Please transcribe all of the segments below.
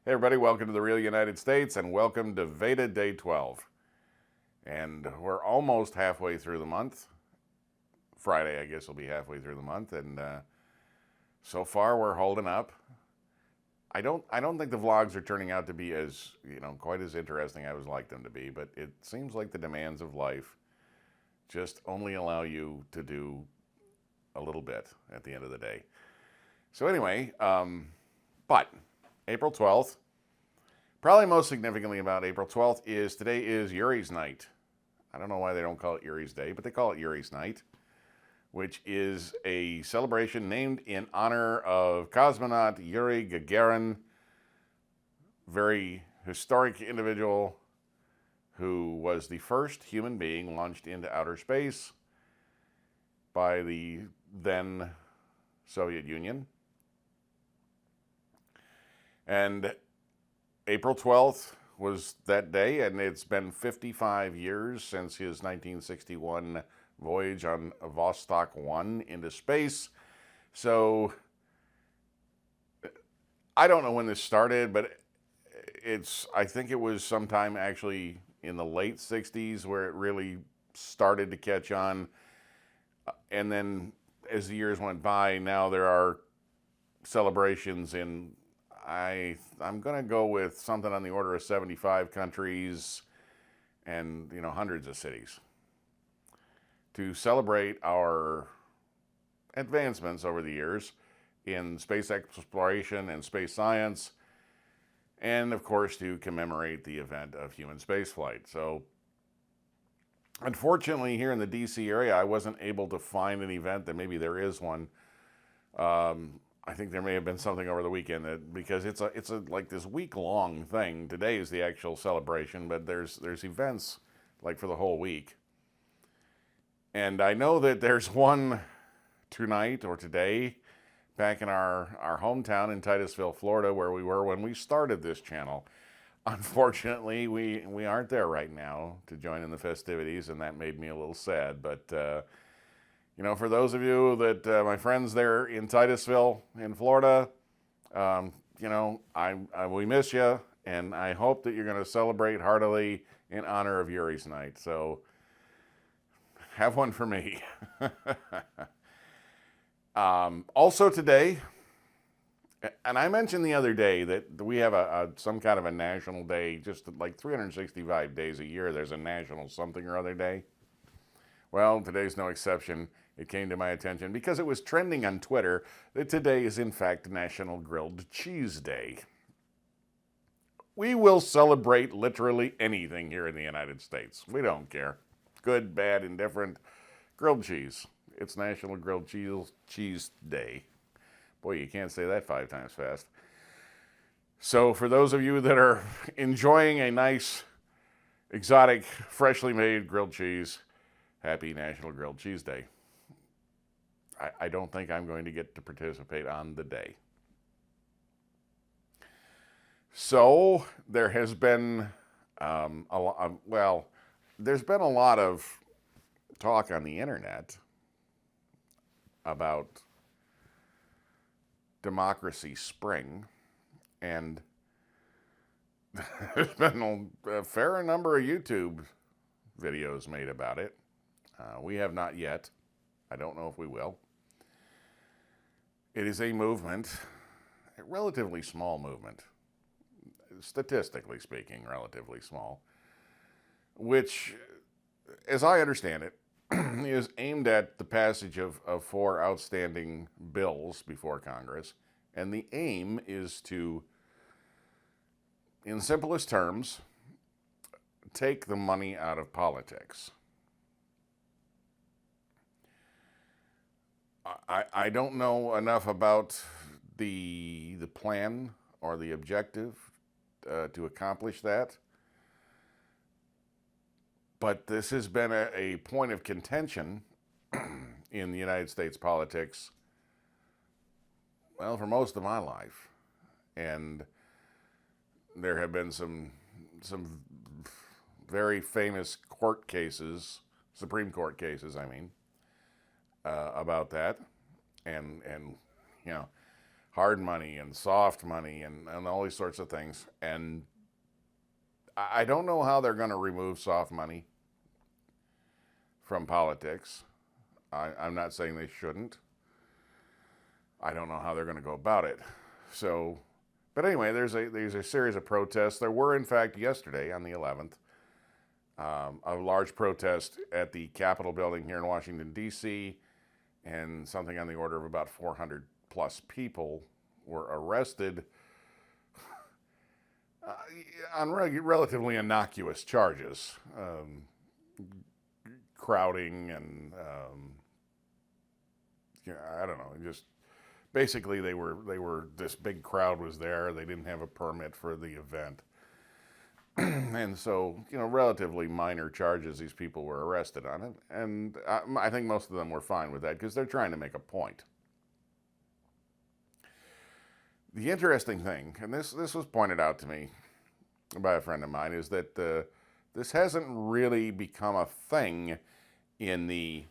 Hey everybody, welcome to the Real United States and welcome to VEDA Day 12. And we're almost halfway through the month. Friday, I guess, will be halfway through the month, and so far we're holding up. I don't think the vlogs are turning out to be as, quite as interesting as I would like them to be, but it seems like the demands of life just only allow you to do a little bit at the end of the day. So anyway, but April 12th, probably most significantly about April 12th is today is Yuri's night. I don't know why they don't call it Yuri's Day, but they call it Yuri's night, which is a celebration named in honor of cosmonaut Yuri Gagarin, very historic individual who was the first human being launched into outer space by the then Soviet Union. And April 12th was that day, and it's been 55 years since his 1961 voyage on Vostok 1 into space. So I don't know when this started, but I think it was sometime actually in the late 60s where it really started to catch on. And then as the years went by, now there are celebrations in, I'm going to go with something on the order of 75 countries and, hundreds of cities to celebrate our advancements over the years in space exploration and space science, and of course to commemorate the event of human spaceflight. So unfortunately here in the DC area, I wasn't able to find an event. That maybe there is one. I think there may have been something over the weekend because it's a like this week-long thing. Today is the actual celebration, but there's events like for the whole week. And I know that there's one tonight or today back in our hometown in Titusville, Florida, where we were when we started this channel. Unfortunately, we aren't there right now to join in the festivities, and that made me a little sad. But for those of you that my friends there in Titusville in Florida, we miss you, and I hope that you're going to celebrate heartily in honor of Yuri's night. So have one for me. Also today, and I mentioned the other day that we have some kind of a national day, just like 365 days a year, there's a national something or other day. Well, today's no exception. It came to my attention because it was trending on Twitter that today is in fact National Grilled Cheese Day. We will celebrate literally anything here in the United States. We don't care. Good, bad, indifferent. Grilled cheese. It's National Grilled Cheese Day. Boy, you can't say that 5 times fast. So for those of you that are enjoying a nice, exotic, freshly made grilled cheese, happy National Grilled Cheese Day. I don't think I'm going to get to participate on the day. So there has been there's been a lot of talk on the internet about Democracy Spring, and there's been a fair number of YouTube videos made about it. We have not yet. I don't know if we will. It is a movement, a relatively small movement, statistically speaking, relatively small, which, as I understand it, is aimed at the passage of 4 outstanding bills before Congress. And the aim is to, in simplest terms, take the money out of politics. I don't know enough about the plan or the objective to accomplish that. But this has been a point of contention in the United States politics, well, for most of my life. And there have been some very famous court cases, Supreme Court cases, about that. And hard money and soft money and all these sorts of things. And I don't know how they're going to remove soft money from politics. I'm not saying they shouldn't. I don't know how they're going to go about it. So, but anyway, there's a series of protests. There were, in fact, yesterday on the 11th, a large protest at the Capitol building here in Washington, D.C., and something on the order of about 400 plus people were arrested on relatively innocuous charges, crowding and I don't know, just basically they were this big crowd was there. They didn't have a permit for the event. And so, relatively minor charges these people were arrested on it. And I think most of them were fine with that because they're trying to make a point. The interesting thing, and this was pointed out to me by a friend of mine, is that this hasn't really become a thing in the,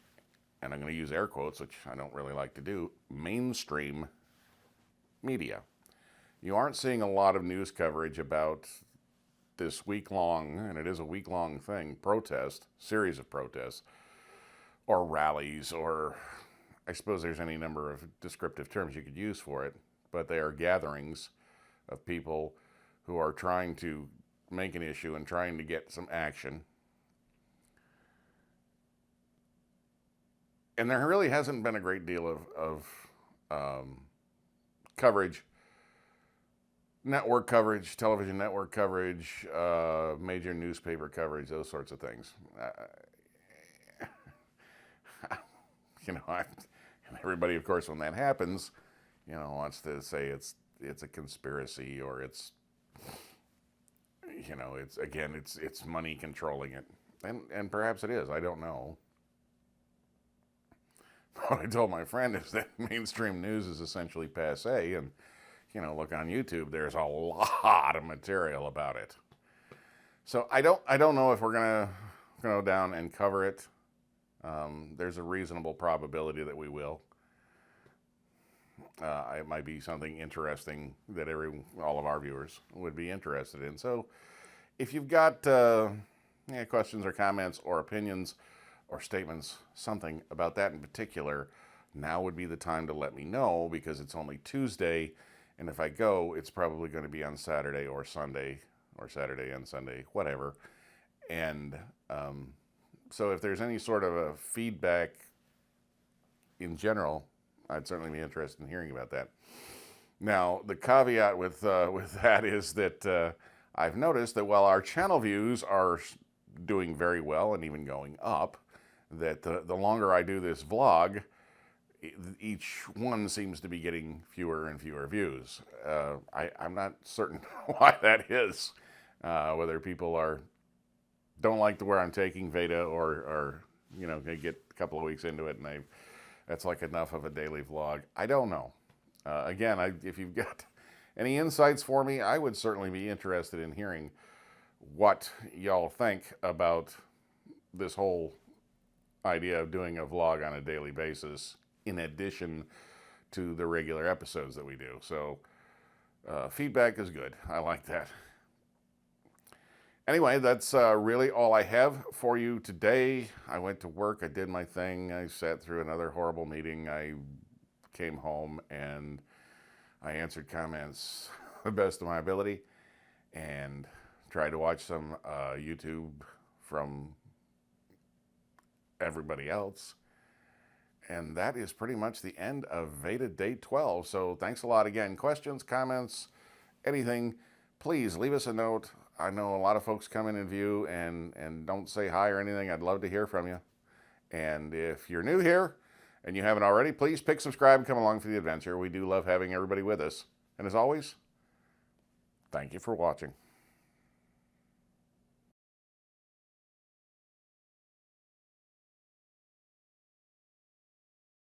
and I'm going to use air quotes, which I don't really like to do, mainstream media. You aren't seeing a lot of news coverage about this week-long, and it is a week-long thing, series of protests, or rallies, or I suppose there's any number of descriptive terms you could use for it, but they are gatherings of people who are trying to make an issue and trying to get some action. And there really hasn't been a great deal of coverage, network coverage, television network coverage, major newspaper coverage, those sorts of things. And everybody, of course, when that happens, wants to say it's a conspiracy, or it's money controlling it, and perhaps it is. I don't know. What I told my friend is that mainstream news is essentially passé, and look on YouTube. There's a lot of material about it. So I don't know if we're gonna go down and cover it. There's a reasonable probability that we will. It might be something interesting that all of our viewers would be interested in. So if you've got questions or comments or opinions or statements, something about that in particular, now would be the time to let me know, because it's only Tuesday, and if I go, it's probably going to be on Saturday or Sunday, or Saturday and Sunday, whatever. And so if there's any sort of a feedback in general, I'd certainly be interested in hearing about that. Now, the caveat with that is that I've noticed that while our channel views are doing very well and even going up, that the longer I do this vlog, each one seems to be getting fewer and fewer views. I'm not certain why that is. Whether people don't like where I'm taking VEDA, or they get a couple of weeks into it and that's like enough of a daily vlog. I don't know. Again, if you've got any insights for me, I would certainly be interested in hearing what y'all think about this whole idea of doing a vlog on a daily basis in addition to the regular episodes that we do. So feedback is good. I like that. Anyway, that's really all I have for you today. I went to work. I did my thing. I sat through another horrible meeting. I came home and I answered comments the best of my ability and tried to watch some YouTube from everybody else. And that is pretty much the end of VEDA Day 12. So thanks a lot again. Questions, comments, anything, please leave us a note. I know a lot of folks come in and view and don't say hi or anything. I'd love to hear from you. And if you're new here and you haven't already, please pick subscribe and come along for the adventure. We do love having everybody with us. And as always, thank you for watching.